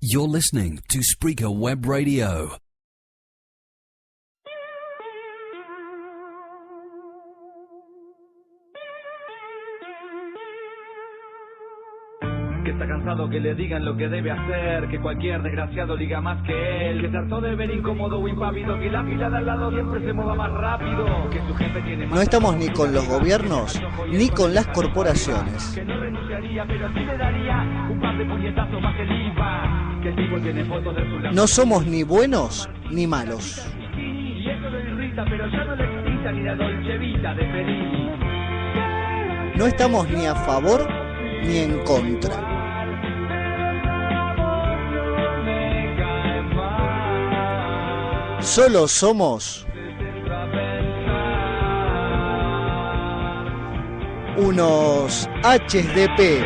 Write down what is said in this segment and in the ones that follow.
You're listening to Spreaker Web Radio. Que está cansado que le digan lo que debe hacer, que cualquier desgraciado diga más que él, que trató de ver incómodo o impávido, que la fila de al lado siempre se mueva más rápido, que su jefe tiene más. No estamos ni con los gobiernos ni con las corporaciones. Que no renunciaría, pero sí le daría un par de puñetazos más que el IVA, que el tipo tiene fotos de su No somos ni buenos ni malos. y eso lo irrita, pero ya no le excita ni la Dolce Vita de Feliz. No estamos ni a favor ni en contra. Solo somos unos HDP.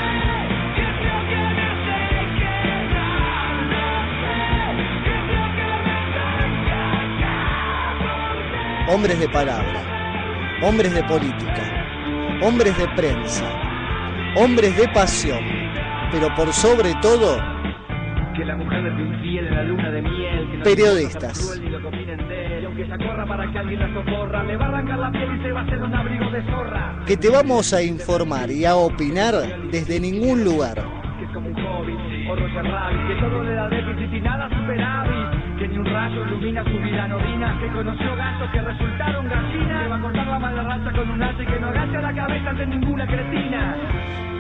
Hombres de palabra, hombres de política, hombres de prensa, hombres de pasión, pero por sobre todo, Que la mujer es infiel en la luna de miel, que no periodistas. le importa ser cruel ni lo que opinen de él, y aunque ella corra para que alguien la socorra, le va a arrancar la piel y se va a hacer un abrigo de zorra. Que te vamos a informar y a opinar desde ningún lugar. Que es como un hobbit o Roger Rabbit, que todo le da déficit y nada superávit, que ni un rayo ilumina su vida anodina, que conoció gatos que resultaron gallinas, que va a cortar la mala raza con un hacha y que no agacha la cabeza ante ninguna cretina.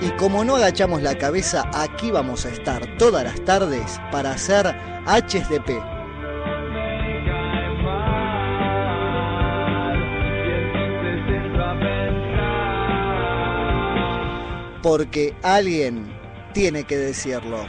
Y como no agachamos la cabeza, aquí vamos a estar todas las tardes para hacer HDP. Porque alguien tiene que decirlo.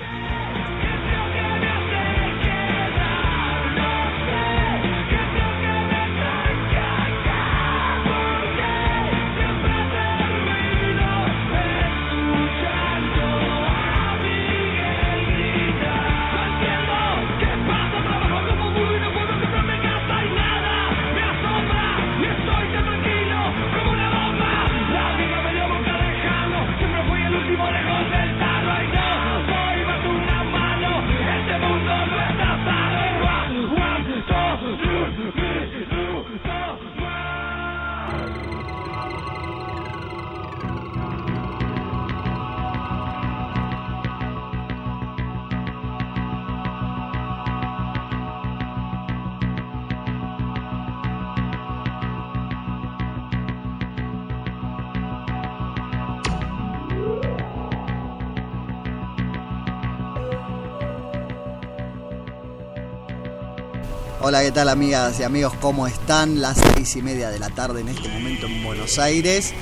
Hola, ¿qué tal, amigas y amigos? ¿Cómo están? Las 6:30 de la tarde en este momento en Buenos Aires.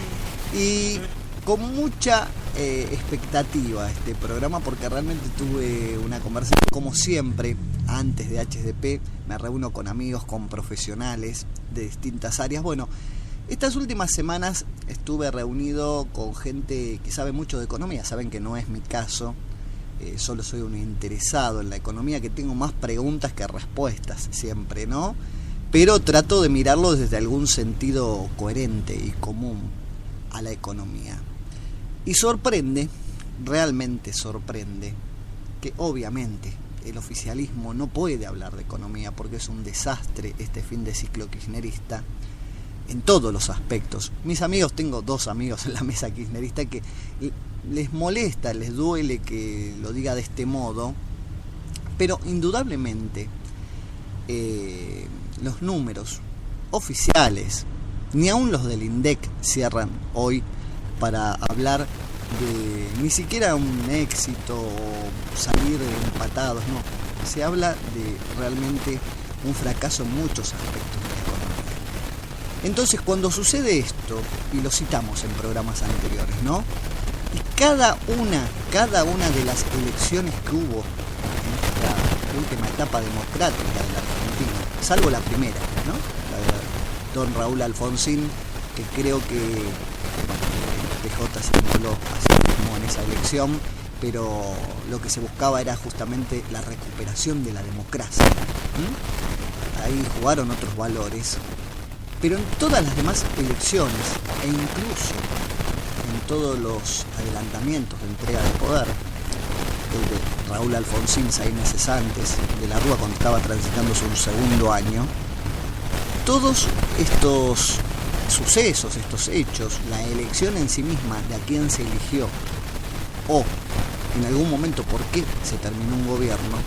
Y con mucha expectativa este programa, porque realmente tuve una conversación, como siempre, antes de HDP. Me reúno con amigos, con profesionales de distintas áreas. Bueno, estas últimas semanas estuve reunido con gente que sabe mucho de economía. Saben que no es mi caso. Solo soy un interesado en la economía, que tengo más preguntas que respuestas siempre, ¿no? Pero trato de mirarlo desde algún sentido coherente y común a la economía. Y sorprende, realmente sorprende, que obviamente el oficialismo no puede hablar de economía porque es un desastre este fin de ciclo kirchnerista en todos los aspectos. Mis amigos, tengo dos amigos en la mesa kirchnerista que les molesta, les duele que lo diga de este modo, pero indudablemente los números oficiales, ni aun los del INDEC, cierran hoy para hablar de ni siquiera un éxito o salir empatados, no. Se habla de realmente un fracaso en muchos aspectos de la economía. Entonces, cuando sucede esto, y lo citamos en programas anteriores, ¿no? Y cada una de las elecciones que hubo en esta última etapa democrática de la Argentina, salvo la primera, ¿no? La de don Raúl Alfonsín, que creo que PJ se inmoló así mismo en esa elección, pero lo que se buscaba era justamente la recuperación de la democracia. Ahí jugaron otros valores, pero en todas las demás elecciones, e incluso en todos los adelantamientos de entrega de poder, el de Raúl Alfonsín, 6 meses antes, de la Rúa cuando estaba transitando su segundo año. Todos estos sucesos, estos hechos, la elección en sí misma de a quién se eligió, o en algún momento por qué se terminó un gobierno,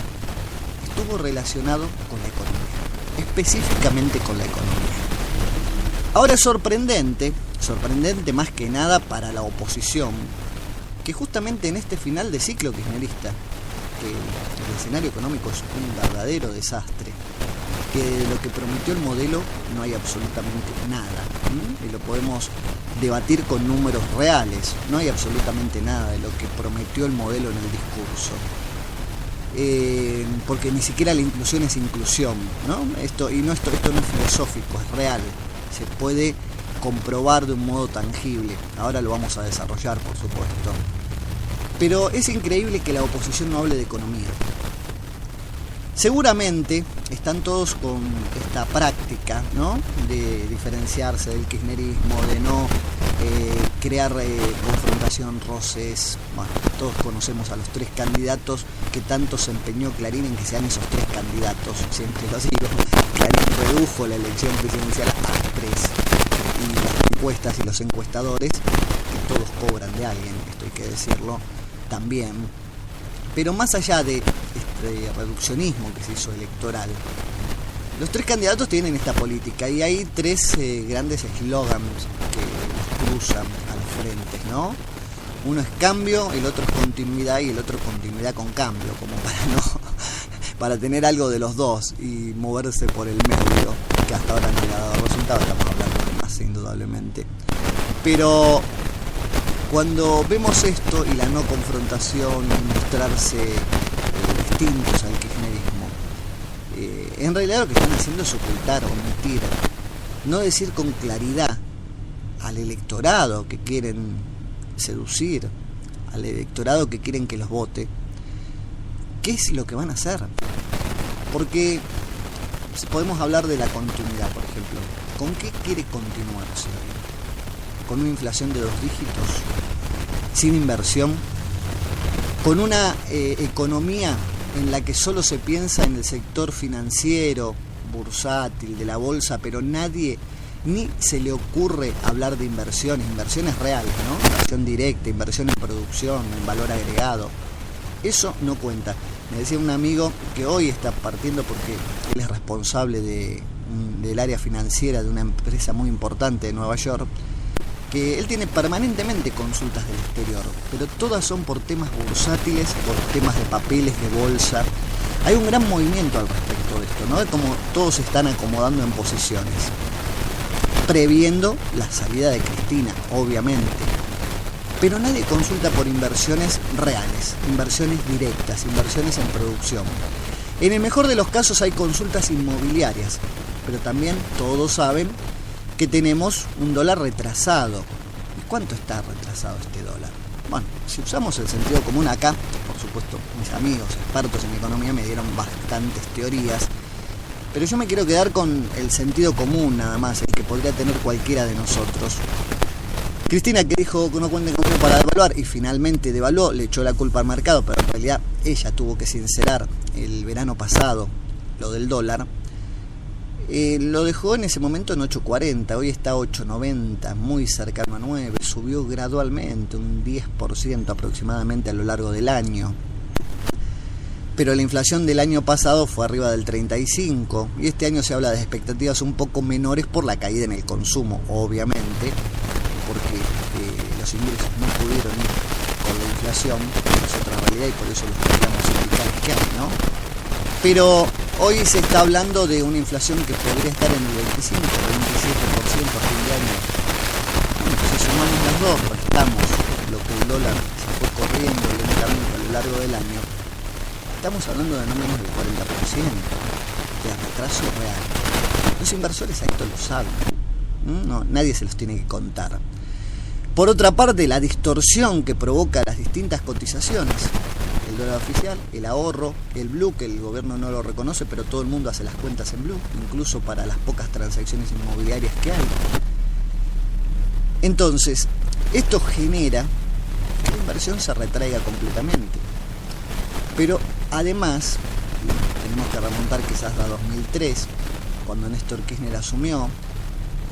estuvo relacionado con la economía, específicamente con la economía. Ahora es sorprendente más que nada para la oposición, que justamente en este final de ciclo kirchnerista, que el escenario económico es un verdadero desastre, que de lo que prometió el modelo no hay absolutamente nada, y lo podemos debatir con números reales, no hay absolutamente nada de lo que prometió el modelo en el discurso, porque ni siquiera la inclusión es inclusión, ¿no? Esto no es filosófico, es real, se puede comprobar de un modo tangible. Ahora lo vamos a desarrollar, por supuesto. Pero es increíble que la oposición no hable de economía. Seguramente están todos con esta práctica, ¿no?, de diferenciarse del kirchnerismo, de no crear confrontación, roces. Bueno, todos conocemos a los 3 candidatos que tanto se empeñó Clarín en que sean esos 3 candidatos. Siempre lo digo, Clarín redujo la elección presidencial a 3. Y las encuestas y los encuestadores, que todos cobran de alguien, esto hay que decirlo también. Pero más allá de este reduccionismo que se hizo electoral, los 3 candidatos tienen esta política y hay 3 grandes eslogans que los cruzan a los frentes, ¿no? Uno es cambio, el otro es continuidad y el otro continuidad con cambio, como para tener algo de los dos y moverse por el medio, que hasta ahora no le ha dado resultado. Estamos hablando de más, indudablemente. Pero cuando vemos esto y la no confrontación y mostrarse distintos al kirchnerismo, en realidad lo que están haciendo es ocultar, omitir, no decir con claridad al electorado que quieren seducir, al electorado que quieren que los vote, qué es lo que van a hacer. Porque podemos hablar de la continuidad, por ejemplo. ¿Con qué quiere continuarse? ¿Con una inflación de 2 dígitos? ¿Sin inversión? ¿Con una economía en la que solo se piensa en el sector financiero, bursátil, de la bolsa, pero nadie ni se le ocurre hablar de inversiones reales, ¿no? Inversión directa, inversión en producción, en valor agregado? Eso no cuenta. Me decía un amigo que hoy está partiendo porque él es responsable del área financiera de una empresa muy importante de Nueva York, que él tiene permanentemente consultas del exterior, pero todas son por temas bursátiles, por temas de papeles, de bolsa. Hay un gran movimiento al respecto de esto, ¿no? De cómo todos se están acomodando en posiciones, previendo la salida de Cristina, obviamente. Pero nadie consulta por inversiones reales, inversiones directas, inversiones en producción. En el mejor de los casos hay consultas inmobiliarias, pero también todos saben que tenemos un dólar retrasado. ¿Y cuánto está retrasado este dólar? Bueno, si usamos el sentido común acá, por supuesto, mis amigos expertos en economía me dieron bastantes teorías, pero yo me quiero quedar con el sentido común nada más, el que podría tener cualquiera de nosotros. Cristina, que dijo que no cuenten con él para devaluar y finalmente devaluó, le echó la culpa al mercado, pero en realidad ella tuvo que sincerar el verano pasado lo del dólar. Lo dejó en ese momento en 8.40, hoy está a 8.90, muy cercano a 9, subió gradualmente un 10% aproximadamente a lo largo del año. Pero la inflación del año pasado fue arriba del 35 y este año se habla de expectativas un poco menores por la caída en el consumo, obviamente, porque los ingresos no pudieron ir con la inflación, es otra realidad y por eso los programas sindicales que hay, ¿no? Pero hoy se está hablando de una inflación que podría estar en el 25 o 27% a fin de año. Bueno, si sumamos las dos, restamos lo que el dólar se fue corriendo lentamente a lo largo del año, estamos hablando de no menos del 40% de retraso real. Los inversores a esto lo saben, no, nadie se los tiene que contar. Por otra parte, la distorsión que provoca las distintas cotizaciones, el dólar oficial, el ahorro, el blue, que el gobierno no lo reconoce, pero todo el mundo hace las cuentas en blue, incluso para las pocas transacciones inmobiliarias que hay. Entonces, esto genera que la inversión se retraiga completamente. Pero además, tenemos que remontar quizás a 2003, cuando Néstor Kirchner asumió,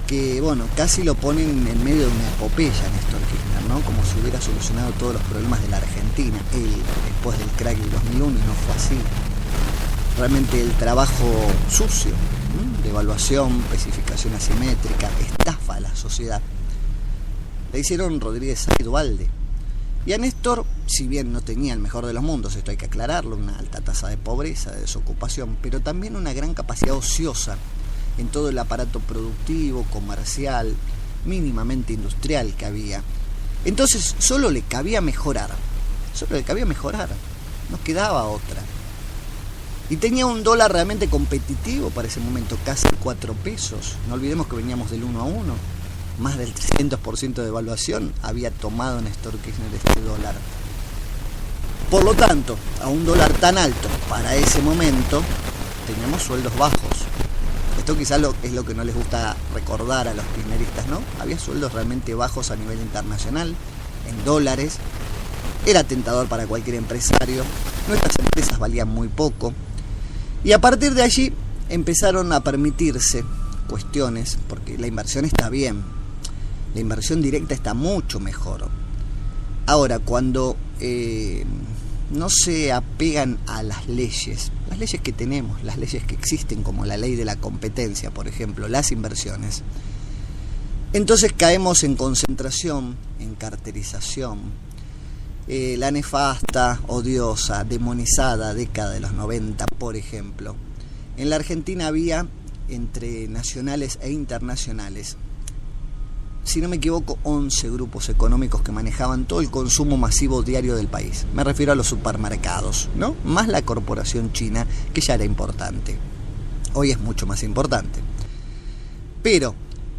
que bueno, casi lo ponen en medio de una epopeya Néstor Kirchner, ¿no? Como si hubiera solucionado todos los problemas de la Argentina, él después del crack del 2001, y no fue así. Realmente el trabajo sucio, de evaluación, especificación asimétrica, estafa a la sociedad, le hicieron Rodríguez Sá y Duhalde. Y a Néstor, si bien no tenía el mejor de los mundos, esto hay que aclararlo, una alta tasa de pobreza, de desocupación, pero también una gran capacidad ociosa en todo el aparato productivo, comercial, mínimamente industrial que había. Entonces solo le cabía mejorar, no quedaba otra. Y tenía un dólar realmente competitivo para ese momento, casi 4 pesos. No olvidemos que veníamos del 1 a 1. Más del 300% de evaluación había tomado Néstor Kirchner este dólar. Por lo tanto, a un dólar tan alto para ese momento, teníamos sueldos bajos. Esto quizás es lo que no les gusta recordar a los kirchneristas, ¿no? Había sueldos realmente bajos a nivel internacional, en dólares. Era tentador para cualquier empresario. Nuestras empresas valían muy poco. Y a partir de allí empezaron a permitirse cuestiones, porque la inversión está bien, la inversión directa está mucho mejor. Ahora, cuando no se apegan a las leyes que tenemos, las leyes que existen, como la ley de la competencia, por ejemplo, las inversiones, entonces caemos en concentración, en carterización. La nefasta, odiosa, demonizada década de los 90, por ejemplo. En la Argentina había, entre nacionales e internacionales, si no me equivoco, 11 grupos económicos que manejaban todo el consumo masivo diario del país. Me refiero a los supermercados, ¿no? Más la corporación china, que ya era importante. Hoy es mucho más importante. Pero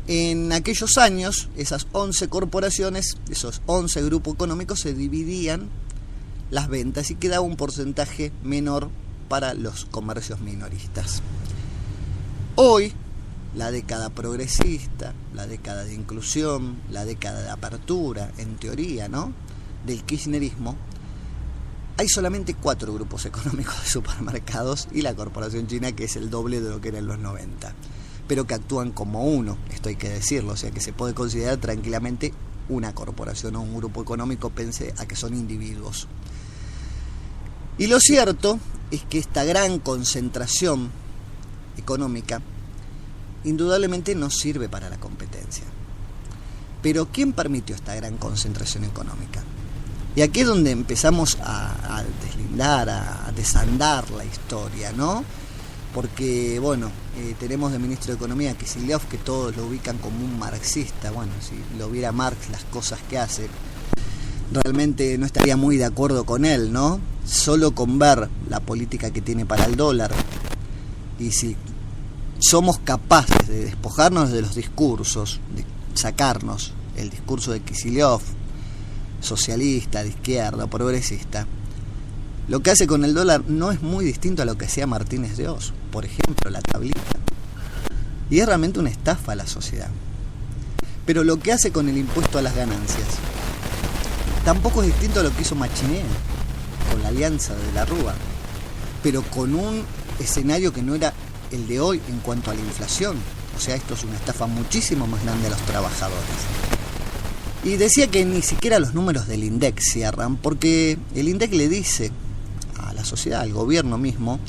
en aquellos años, esas 11 corporaciones, esos 11 grupos económicos, se dividían las ventas y quedaba un porcentaje menor para los comercios minoristas. Hoy, la década progresista, la década de inclusión, la década de apertura, en teoría, ¿no?, del kirchnerismo, hay solamente 4 grupos económicos de supermercados y la corporación china, que es el doble de lo que era en los 90. Pero que actúan como uno, esto hay que decirlo, o sea que se puede considerar tranquilamente una corporación o un grupo económico, pense a que son individuos. Y lo cierto es que esta gran concentración económica indudablemente no sirve para la competencia. Pero ¿quién permitió esta gran concentración económica? Y aquí es donde empezamos a deslindar, a desandar la historia, ¿no? Porque, bueno, tenemos de ministro de Economía a Kicillof, que todos lo ubican como un marxista. Bueno, si lo viera Marx, las cosas que hace, realmente no estaría muy de acuerdo con él, ¿no? Solo con ver la política que tiene para el dólar, y si somos capaces de despojarnos de los discursos, de sacarnos el discurso de Kicillof, socialista, de izquierda, progresista, lo que hace con el dólar no es muy distinto a lo que hacía Martínez de Oz, por ejemplo, la tablita. Y es realmente una estafa a la sociedad. Pero lo que hace con el impuesto a las ganancias tampoco es distinto a lo que hizo Machinea con la alianza de la Rúa, pero con un escenario que no era el de hoy en cuanto a la inflación. O sea, esto es una estafa muchísimo más grande a los trabajadores. Y decía que ni siquiera los números del INDEC cierran, porque el INDEC le dice a la sociedad, al gobierno mismo,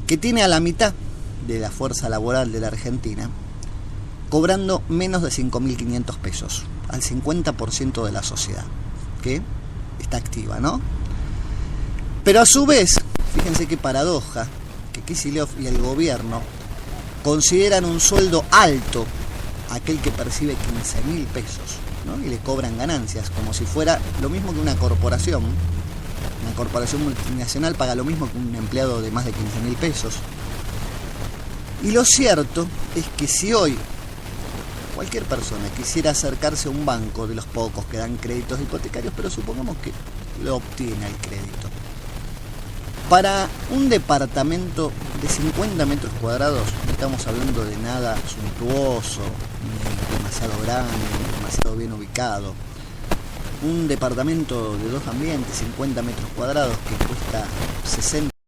que tiene a la mitad de la fuerza laboral de la Argentina cobrando menos de 5.500 pesos, al 50% de la sociedad, que está activa, ¿no? Pero a su vez, fíjense qué paradoja, que Kicillof y el gobierno consideran un sueldo alto aquel que percibe 15.000 pesos, ¿no? Y le cobran ganancias, como si fuera lo mismo que una corporación. Una corporación multinacional paga lo mismo que un empleado de más de 15.000 pesos. Y lo cierto es que si hoy cualquier persona quisiera acercarse a un banco, de los pocos que dan créditos hipotecarios, pero supongamos que lo obtiene el crédito, para un departamento de 50 metros cuadrados, no estamos hablando de nada suntuoso, ni demasiado grande, ni demasiado bien ubicado, un departamento de 2 ambientes, 50 metros cuadrados, que cuesta 60